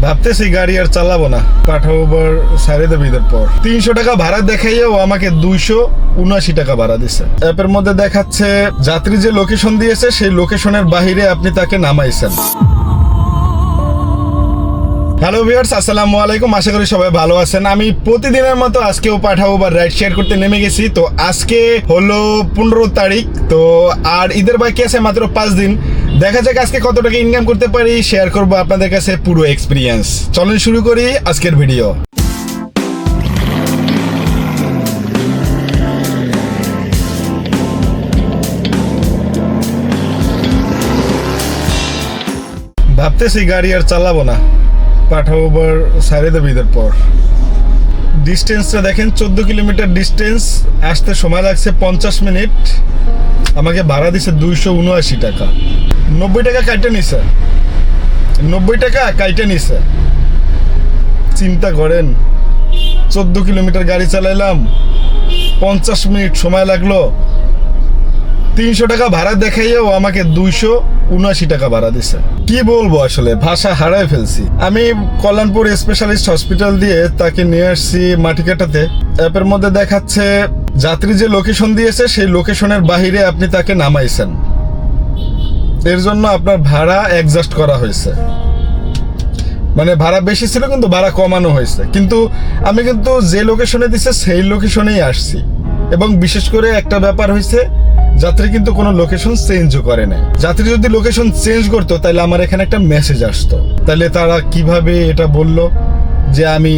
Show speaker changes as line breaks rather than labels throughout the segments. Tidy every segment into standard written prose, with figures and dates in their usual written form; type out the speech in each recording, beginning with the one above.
ভাবতেছি গাড়ি আর চালাবো না, পাঠাবো সাড়ে দেব ঈদের পর। 300 টাকা ভাড়া দেখাইও আমাকে 279 টাকা ভাড়া দিছে। অ্যাপের মধ্যে দেখাচ্ছে যাত্রী যে লোকেশন দিয়েছে সেই লোকেশনের বাহিরে আপনি তাকে নামাইছেন। হ্যালো ভিউয়ার্স, আসসালামু আলাইকুম। আশা করি সবাই ভালো আছেন। আমি প্রতিদিনের মতো আজকেও পাঠাবো রাইড শেয়ার করতে নেমে গেছি। তো আজকে হলো 15 তারিখ, তো আর ঈদের বাকি আছে মাত্র 5 দিন। দেখা যাক আজকে কত টাকা ইনকাম করতে পারি, শেয়ার করবো আপনাদের কাছে পুরো এক্সপিরিয়েন্স। চলুন শুরু করি আজকের ভিডিও। ভাবতেছি গাড়ি আর চালাবো না, পাঠাবো সাড়ে দেব ঈদের পর। ডিস্টেন্সটা দেখেন, 14 কিলোমিটার ডিস্টেন্স, আসতে সময় লাগছে 50 মিনিট। আমাকে ভাড়া দিছে 279 টাকা। 90 টাকা কাইটে নিছে, 90 টাকা কাইটে নিছে। চিন্তা করেন, 14 কিলোমিটার গাড়ি চালাইলাম, 50 মিনিট সময় লাগলো। 300 টাকা ভাড়া দেখাইও আমাকে 279 টাকা ভাড়া দিছে। কি বলবো, আসলে ভাষা হারায় ফেলছি। আমি কল্যাণপুর স্পেশালিস্ট হসপিটাল দিয়ে তাকে নিয়ে আসছি মাটিকাটাতে। অ্যাপের মধ্যে দেখাচ্ছে যাত্রী যে লোকেশন দিয়েছে সেই লোকেশনের বাহিরে আপনি তাকে নামাইছেন, এর জন্য আপনার ভাড়া অ্যাডজাস্ট করা হয়েছে। মানে ভাড়া বেশি ছিল কিন্তু ভাড়া কমানো হয়েছে, কিন্তু আমি কিন্তু যে লোকেশনে দিছে সেই লোকেশনেই আসছি। এবং বিশেষ করে একটা ব্যাপার হয়েছে, যাত্রী কিন্তু কোনো লোকেশন চেঞ্জও করে নাই। যাত্রী যদি লোকেশন চেঞ্জ করতো তাহলে আমার এখানে একটা মেসেজ আসতো। তাহলে তারা কিভাবে এটা বললো যে আমি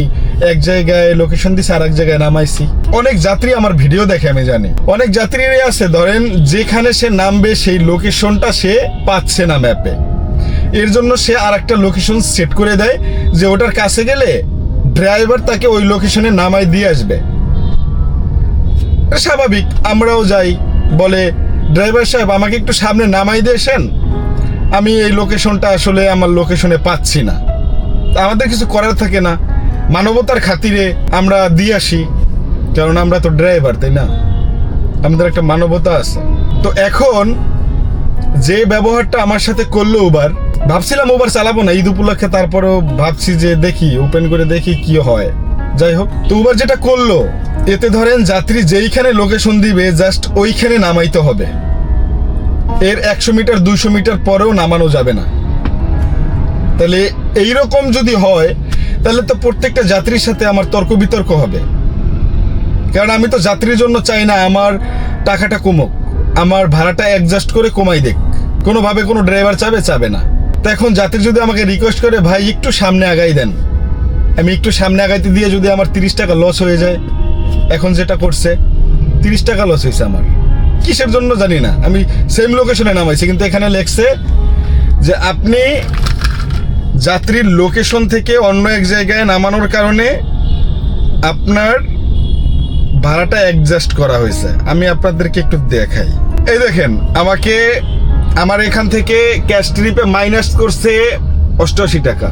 এক জায়গায় লোকেশন দিছি আর এক জায়গায় নামাইছি? অনেক যাত্রী আমার ভিডিও দেখে, আমি জানি অনেক যাত্রীরই আছে, ধরেন যেখানে সে নামবে সেই লোকেশনটা সে পাচ্ছে না ম্যাপে, এর জন্য সে আর একটা লোকেশন সেট করে দেয় যে ওটার কাছে গেলে ড্রাইভার তাকে ওই লোকেশনে নামাই দিয়ে আসবে। স্বাভাবিক, আমরাও যাই, বলে ড্রাইভার সাহেব আমাকে একটু সামনে নামাই দিয়েছেন, আমি এই লোকেশনটা আসলে আমার লোকেশনে পাচ্ছি না। আমাদের কিছু করার থাকে না, মানবতার খাতিরে আমরা দিয়ে আসি, কারণ আমরা তো ড্রাইভার, তাই না? আমাদের একটা মানবতা আছে। তো এখন যে ব্যবহারটা আমার সাথে করলো উবার, ভাবছিলাম উবার চালাবো না ঈদ উপলক্ষে, তারপরেও ভাবছি যে দেখি, ওপেন করে দেখি কি হয়। যাই হোক, তো উবার যেটা করলো, এতে ধরেন যাত্রী যেইখানে লোকেশন দিবে জাস্ট ওইখানে নামাইতে হবে। এর 100 মিটার 200 মিটার পরেও নামানো যাবে না। তাহলে এইরকম যদি হয় তাহলে তো প্রত্যেকটা যাত্রীর সাথে আমার তর্ক বিতর্ক হবে। কারণ আমি তো যাত্রীর জন্য চাই না আমার টাকাটা কমুক, আমার ভাড়াটা অ্যাডজাস্ট করে কমাই দেখ। কোনোভাবে কোনো ড্রাইভার চাবে না। তো এখন যাত্রী যদি আমাকে রিকোয়েস্ট করে ভাই একটু সামনে আগাই দেন, আমি একটু সামনে আগাইতে দিয়ে যদি আমার 30 টাকা লস হয়ে যায়, এখন যেটা করছে 30 টাকা লস হয়েছে আমার, কিসের জন্য জানি না। আমি সেম লোকেশনে নামাইছি, কিন্তু এখানে লেখছে যে আপনি যাত্রীর লোকেশন থেকে অন্য এক জায়গায় নামানোর কারণে আপনার ভাড়াটা অ্যাডজাস্ট করা হয়েছে। আমি আপনাদেরকে একটু দেখাই। এই দেখেন, আমাকে আমার এখান থেকে ক্যাশ ট্রিপে মাইনাস করছে 88 টাকা,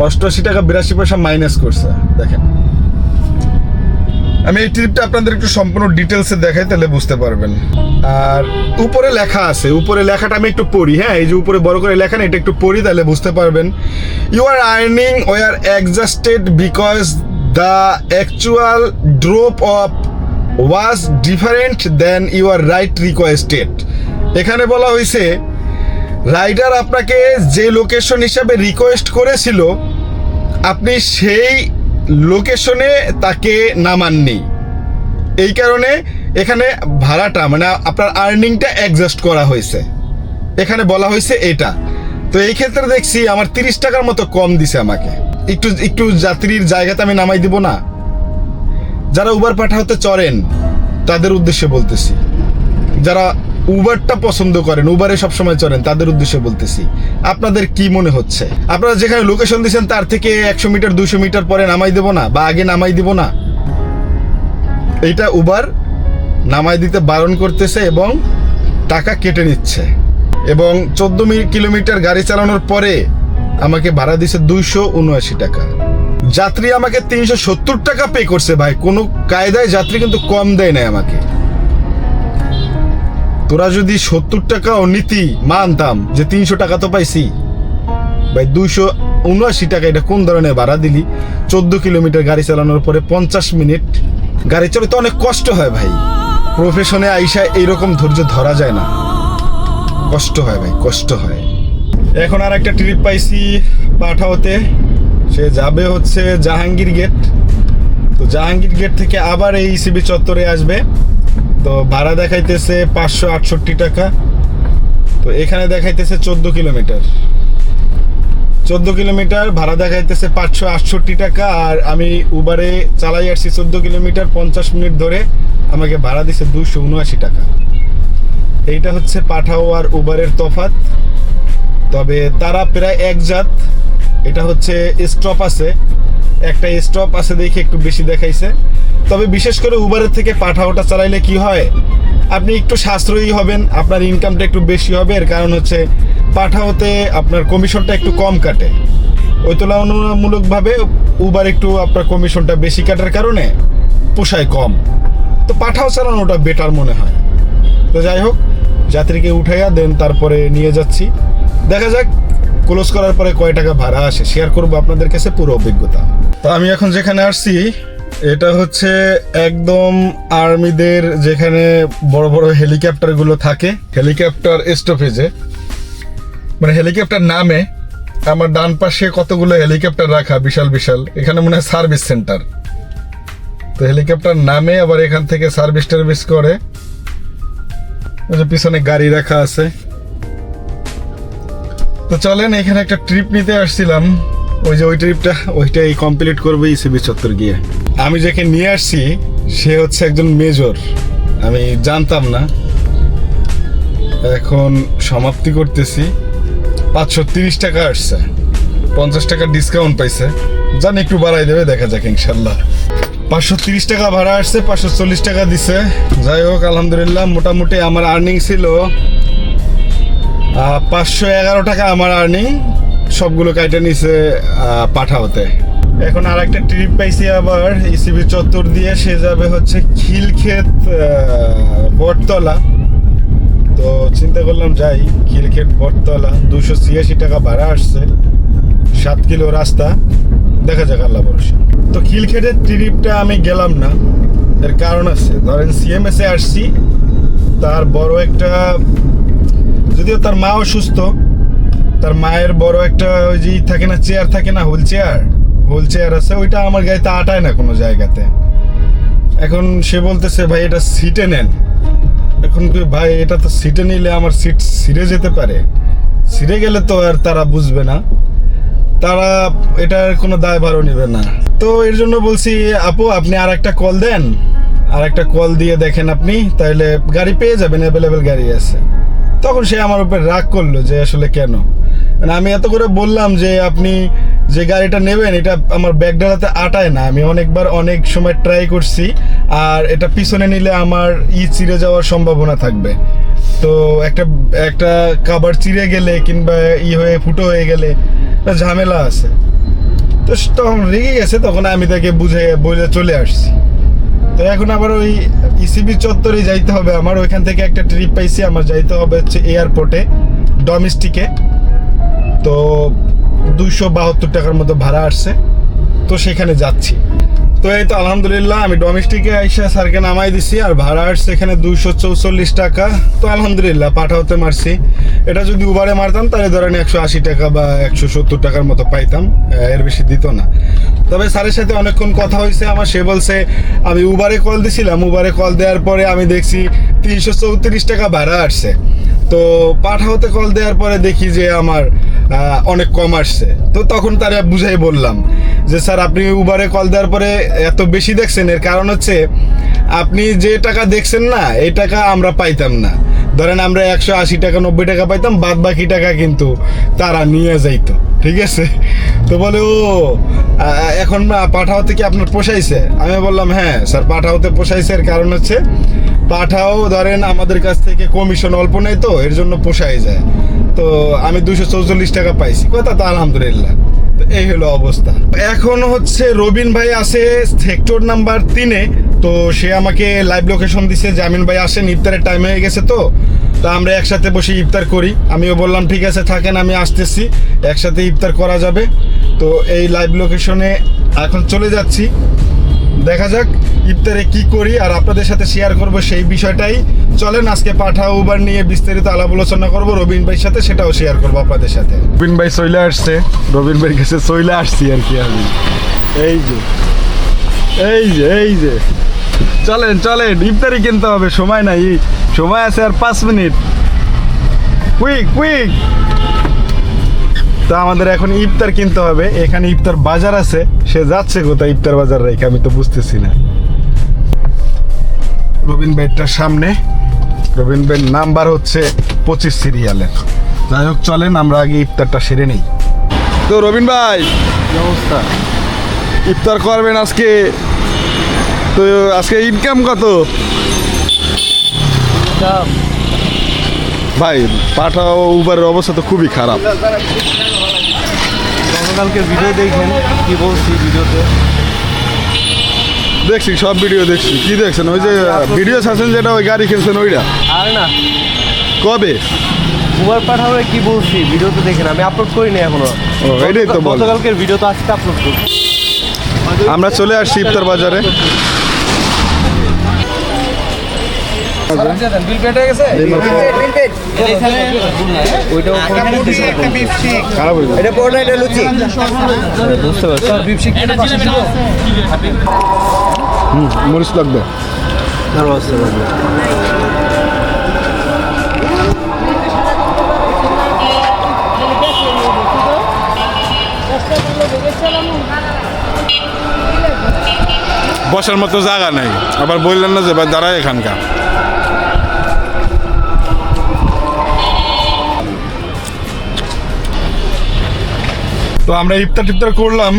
88 টাকা 82 পয়সা মাইনাস করছে। দেখেন, আমি এই ট্রিপটা আপনাদের একটু সম্পূর্ণ ডিটেলসে দেখাই, তাহলে বুঝতে পারবেন। আর উপরে লেখা আছে, উপরে লেখাটা আমি একটু পড়ি। হ্যাঁ, এই যে উপরে বড় করে লেখা না, এটা একটু পড়ি, তাহলে বুঝতে পারবেন। You are earning were adjusted because the actual drop off was different than your ride requested. এখানে বলা হয়েছে রাইডার আপনাকে যে লোকেশন হিসাবে রিকোয়েস্ট করেছিল, আপনি সেই লোকেশনে তাকে নামাননি। এই কারণে এখানে ভাড়াটা, মানে আপনার আর্নিংটা অ্যাডজাস্ট করা হয়েছে। এখানে বলা হয়েছে এটা। তো এই ক্ষেত্রে দেখছি আমার 30 টাকার মতো কম দিছে আমাকে। একটু যাত্রীর জায়গাতে আমি নামাই দিব না? যারা উবার পাঠাতে চড়েন তাদের উদ্দেশ্যে বলতেছি, যারা উবারটা পছন্দ করেন, উবারে সবসময় চড়েন, তাদের উদ্দেশ্যে বলতেছি। আপনাদের কি মনে হচ্ছে, আপনারা যেখানে লোকেশন দিয়েছেন তার থেকে 100 মিটার 200 মিটার পরে নামাই দেব না, বা আগে নামাই দিব না? এইটা উবার নামাই দিতে বারণ করতেছে এবং টাকা কেটে নিচ্ছে। এবং 14 কিলোমিটার গাড়ি চালানোর পরে আমাকে ভাড়া দিছে 279 টাকা। যাত্রী আমাকে 370 টাকা পে করছে। ভাই, কোনো কায়দায় যাত্রী কিন্তু কম দেয় না আমাকে। তোরা যদি 70 টাকাও নীতি মানতাম যে 300 টাকা তো পাইছি, ভাই 79 টাকা, এটা কোন ধরনের ভাড়া দিলি? 14 কিলোমিটার গাড়ি চালানোর পরে 50 মিনিট গাড়ি চালাতে অনেক কষ্ট হয় ভাই। প্রফেশনে আইসা এইরকম ধৈর্য ধরা যায় না, কষ্ট হয় ভাই, কষ্ট হয়। এখন আর একটা ট্রিপ পাইছি পাঠাওতে, সে যাবে হচ্ছে জাহাঙ্গীর গেট। তো জাহাঙ্গীর গেট থেকে আবার এই ইসিবি চত্বরে আসবে। তো ভাড়া দেখাইতেছে 568 টাকা। তো এখানে দেখাইতেছে 14 কিলোমিটার, 14 কিলোমিটার ভাড়া দেখাইতেছে 568 টাকা। আর আমি উবারে চালাই আসছি 14 কিলোমিটার 50 মিনিট ধরে, আমাকে ভাড়া দিছে 279 টাকা। এইটা হচ্ছে পাঠাও আর উবারের তফাৎ। তবে তারা প্রায় এক জাত। এটা হচ্ছে স্টপ আছে, একটা স্টপ আছে দেখে একটু বেশি দেখাইছে। তবে বিশেষ করে উবারের থেকে পাঠাওটা চালাইলে কি হয়, আপনি একটু সাশ্রয়ী হবেন, আপনার ইনকামটা একটু বেশি হবে। এর কারণ হচ্ছে পাঠাওতে আপনার কমিশনটা একটু কম কাটে, ওই তুলনামূলকভাবে উবার একটু আপনার কমিশনটা বেশি কাটার কারণে পোষায় কম। তো পাঠাও চালানোটা বেটার মনে হয়। তো যাই হোক, যাত্রীকে উঠাইয়া দেন তারপরে নিয়ে যাচ্ছি, দেখা যাক ক্লোজ করার পরে কয় টাকা ভাড়া আসে। শেয়ার করবো আপনাদের কাছে পুরো অভিজ্ঞতা। তো আমি এখন যেখানে আসছি এটা হচ্ছে একদম আর্মিদের যেখানে বড় বড় হেলিকপ্টারগুলো থাকে, হেলিকপ্টার স্টপেজে, মানে হেলিকপ্টার নামে। আমার ডান পাশে কতগুলো হেলিকপ্টার রাখা, বিশাল বিশাল। এখানে মনে হয় সার্ভিস সেন্টার। তো হেলিকপ্টার নামে আবার এখান থেকে সার্ভিস টার্ভিস করে। পিছনে গাড়ি রাখা আছে। তো চলেন, এখানে একটা ট্রিপ নিতে আসছিলাম, ওই ট্রিপটা ওইটাই কমপ্লিট করবো ইসিবি চত্বর গিয়ে। আমি যাকে নিয়ে আসছি সে হচ্ছে একজন মেজর, আমি জানতাম না, এখন সমাপ্তি করতেছি। 530 টাকা আসছে, 50 টাকা ডিসকাউন্ট পাইছে, জানি একটু বাড়াই দেবে, দেখা যাক ইনশাল্লাহ। 530 টাকা ভাড়া আসছে, 540 টাকা দিছে। যাই হোক আলহামদুলিল্লাহ, মোটামুটি আমার আর্নিং ছিল 511 টাকা। আমার আর্নিং সবগুলো কাইটে নিছে পাঠাওতে। এখন আর একটা ট্রিপ পাইছি আবার ইসিবি চত্বর দিয়ে, সে যাবে হচ্ছে খিলক্ষেত বটতলা। তো চিন্তা করলাম যাই খিলক্ষেত বটতলা। 286 টাকা ভাড়া আসছে, 7 কিলো রাস্তা, দেখা যাক আল্লাহ ভরসা। তো খিলক্ষেতের ট্রিপটা আমি গেলাম না, এর কারণ আছে। ধরেন সিএমএস এ আসছি, তার বড় একটা, যদিও তার মা অসুস্থ, তার মায়ের বড় একটা ওই যে থাকে না, চেয়ার থাকে না, হুইল চেয়ার আছে, ওইটা আমার গাড়িতে আটায় না কোনো জায়গাতে। এখন সে বলতেছে ভাই এটা সিটে নেন। এখন ভাই এটা তো সিটে নিলে আমার সিট ছিঁড়ে যেতে পারে, ছিঁড়ে গেলে তো আর তারা বুঝবে না, তারা এটার কোনো দায়ভারও নেবে না। তো এর জন্য বলছি আপু আপনি আর একটা কল দেন, আর একটা কল দিয়ে দেখেন আপনি, তাহলে গাড়ি পেয়ে যাবেন, অ্যাভেলেবেল গাড়ি আছে। তখন সে আমার উপর রাগ করলো যে আসলে কেন। আমি এত করে বললাম যে আপনি যে গাড়িটা নেবেন এটা আমার ব্যাগডালাতে আটায় না, আমি অনেকবার অনেক সময় ট্রাই করছি, আর এটা পিছনে নিলে আমার চিড়ে যাওয়ার সম্ভাবনা থাকবে। তো একটা কাভার চিড়ে গেলে কিংবা হয়ে ফুটো হয়ে গেলে ঝামেলা আছে। তো তখন রেগে গেছে, তখন আমি তাকে বুঝে বলে চলে আসছি। তো এখন আবার ওই ইসিবি চত্বরে যাইতে হবে আমার। ওইখান থেকে একটা ট্রিপ পাইছি, আমার যাইতে হবে হচ্ছে এয়ারপোর্টে ডোমেস্টিকে। তো 272 টাকার মতো ভাড়া আসছে, তো সেখানে যাচ্ছি। তো এই তো আলহামদুলিল্লাহ আমি ডোমেস্টিকে আইসা স্যারকে নামাই দিছি, আর ভাড়া আসছে এখানে 244 টাকা। তো আলহামদুলিল্লাহ পাঠাওতে মারছি। এটা যদি উবারে মারতাম তাহলে ধরেন 180 টাকা বা 170 টাকার মতো পাইতাম, এর বেশি দিত না। তবে স্যারের সাথে অনেকক্ষণ কথা হয়েছে আমার। সে বলছে, আমি উবারে কল দিছিলাম, উবারে কল দেওয়ার পরে আমি দেখছি 334 টাকা ভাড়া আসছে। তো পাঠাওতে কল দেওয়ার পরে দেখি যে আমার অনেক কম আসছে। তো তখন তারা বুঝাই বললাম যে স্যার আপনি উবারে কল দেওয়ার পরে এত বেশি দেখছেন, এর কারণ হচ্ছে আপনি যে টাকা দেখছেন না, এই টাকা আমরা পাইতাম না। ধরেন আমরা 180 টাকা 90 টাকা পাইতাম, বাদ বাকি টাকা কিন্তু তারা নিয়ে যাইতো, ঠিক আছে। তো বলে ও এখন পাঠাওতে কি আপনার পোষাইছে? আমি বললাম হ্যাঁ স্যার পাঠাওতে পোষাইছে, এর কারণ হচ্ছে পাঠাও ধরেন আমাদের কাছ থেকে কমিশন অল্প নেই, তো এর জন্য পোষাই যায়। তো আমি 244 টাকা পাইছি, কথা তো আলহামদুলিল্লাহ। তো এই হলো অবস্থা। এখন হচ্ছে রবিন ভাই আছে সেক্টর নাম্বার 3-এ। তো সে আমাকে লাইভ লোকেশন দিছে যে আমিন ভাই আসেন, ইফতারের টাইম হয়ে গেছে। তো তা আমরা একসাথে বসে ইফতার করি। আমিও বললাম ঠিক আছে থাকেন, আমি আসতেছি, একসাথে ইফতার করা যাবে। তো এই লাইভ লোকেশনে এখন চলে যাচ্ছি, দেখা যাক ইফতারে কি করি আর আপনাদের সাথে শেয়ার করব সেই বিষয়টাই। চলেন আজকে পাঠা উবার নিয়ে বিস্তারিত আলাপ আলোচনা করবো রবিন ভাইয়ের সাথে, সেটাও শেয়ার করবো আপনাদের সাথে। রবিন ভাই চলে আসছে, রবিন ভাইয়ের কাছে চলে আসছি আর কি আমি। এই যে এই যে এই যে চলেন চলেন, ইফতারি কিনতে হবে, সময় নাই, সময় আছে আর 5 মিনিট, কুইক কুইক। তো আমাদের এখন ইফতার কিনতে হবে, এখানে ইফতার বাজার আছে, সে যাচ্ছে কোথায় ইফতার বাজার রেখে আমি তো বুঝতেছি না। রবিন ভাইটার সামনে, রবিন ভাইয়ের নাম্বার হচ্ছে 25 সিরিয়ালের। যাই হোক চলেন আমরা আগে ইফতারটা সেরে নেই। তো রবিন ভাই
কি অবস্থা?
ইফতার করবেন আজকে, তো আজকে ইনকাম কত ভাই? পাঠা উবারের অবস্থা তো খুবই খারাপ।
গতকালকে ভিডিও দেখেন কি বলছি ভিডিওতে?
দেখছি, সব ভিডিও দেখছি। কি দেখছেন? ওই যে ভিডিও ছাড়ছেন যেটা, ওই গাড়ি কিনছেন ওইটা?
আরে না,
কবে?
উবার পাঠাবে কি বলছি ভিডিওতে দেখেন, আমি আপলোড করিনি এখনো।
ও এটাই তো বল।
গতকালকের ভিডিও তো আজকে আপলোড করছি।
আমরা চলে আসছি ইফতার বাজারে।
বিল কেটে গেছে? ওইটাও
খারাপ হয়ে
এটা পড়না, এটা লুচি বুঝতে পারছি।
মরিচ লাগবে। বসার মতো জায়গা নাই, আবার বললেন না যে ভাই দাঁড়ায় এখানকার। তো আমরা ইফতার টিফতার করলাম,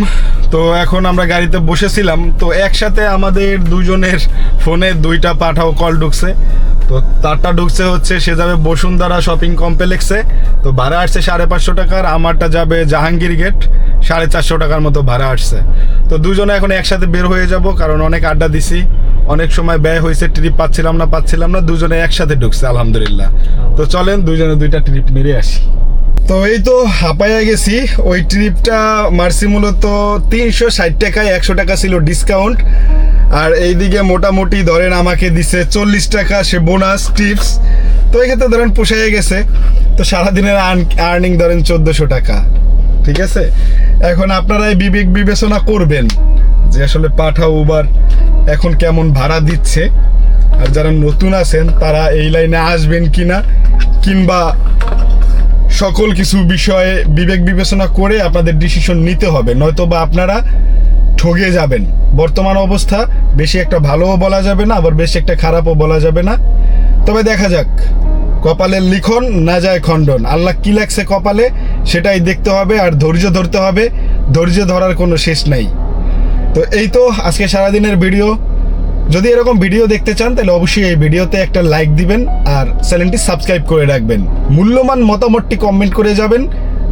তো এখন আমরা গাড়িতে বসেছিলাম, তো একসাথে আমাদের দুজনের ফোনে 2টা পাঠাও কল ঢুকছে। তো তারটা ঢুকছে হচ্ছে সে যাবে বসুন্ধরা শপিং কমপ্লেক্সে, তো ভাড়া আসছে 550 টাকার, আমারটা যাবে জাহাঙ্গীর গেট, 450 টাকার মতো ভাড়া আসছে। তো দুজনে এখন একসাথে বের হয়ে যাব, কারণ অনেক আড্ডা দিছি, অনেক সময় ব্যয় হয়েছে, ট্রিপ পাচ্ছিলাম না, দুজনে একসাথে ঢুকছে আলহামদুলিল্লাহ। তো চলেন দুজনে 2টা ট্রিপ মেরে আসি। তো এই তো হাঁপাইয়া গেছি। ওই ট্রিপটা মারছি মূলত 360 টাকায়, 100 টাকা ছিল ডিসকাউন্ট, আর এইদিকে মোটামুটি ধরেন আমাকে দিছে 40 টাকা সে বোনাস টিপস। তো এক্ষেত্রে ধরেন পোষাইয়া গেছে। তো সারাদিনের আর্নিং ধরেন 1400 টাকা, ঠিক আছে। এখন আপনারাই বিবেক বিবেচনা করবেন যে আসলে পাঠা উবার এখন কেমন ভাড়া দিচ্ছে, আর যারা নতুন আছেন তারা এই লাইনে আসবেন কিনা, কিংবা সকল কিছু বিষয়ে বিবেক বিবেচনা করে আপনাদের ডিসিশন নিতে হবে, নয়তো বা আপনারা ঠগে যাবেন। বর্তমান অবস্থা বেশি একটা ভালোও বলা যাবে না, আবার বেশি একটা খারাপও বলা যাবে না। তবে দেখা যাক, কপালের লিখন না যায় খণ্ডন, আল্লাহ কি লাগছে কপালে সেটাই দেখতে হবে, আর ধৈর্য ধরতে হবে, ধৈর্য ধরার কোনো শেষ নাই। তো এই তো আজকে সারাদিনের ভিডিও। যদি এরকম ভিডিও দেখতে চান তাহলে অবশ্যই এই ভিডিওতে একটা লাইক দিবেন আর চ্যানেলটি সাবস্ক্রাইব করে রাখবেন। মূল্যবান মতামতটি কমেন্ট করে যাবেন,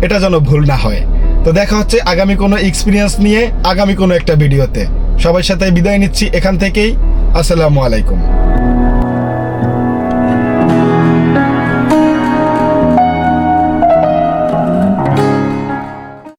এটা যেন ভুল না হয়। তো দেখা হচ্ছে আগামী কোনো এক্সপিরিয়েন্স নিয়ে আগামী কোনো একটা ভিডিওতে। সবার সাথে বিদায় নিচ্ছি এখান থেকেই। আসসালামু আলাইকুম।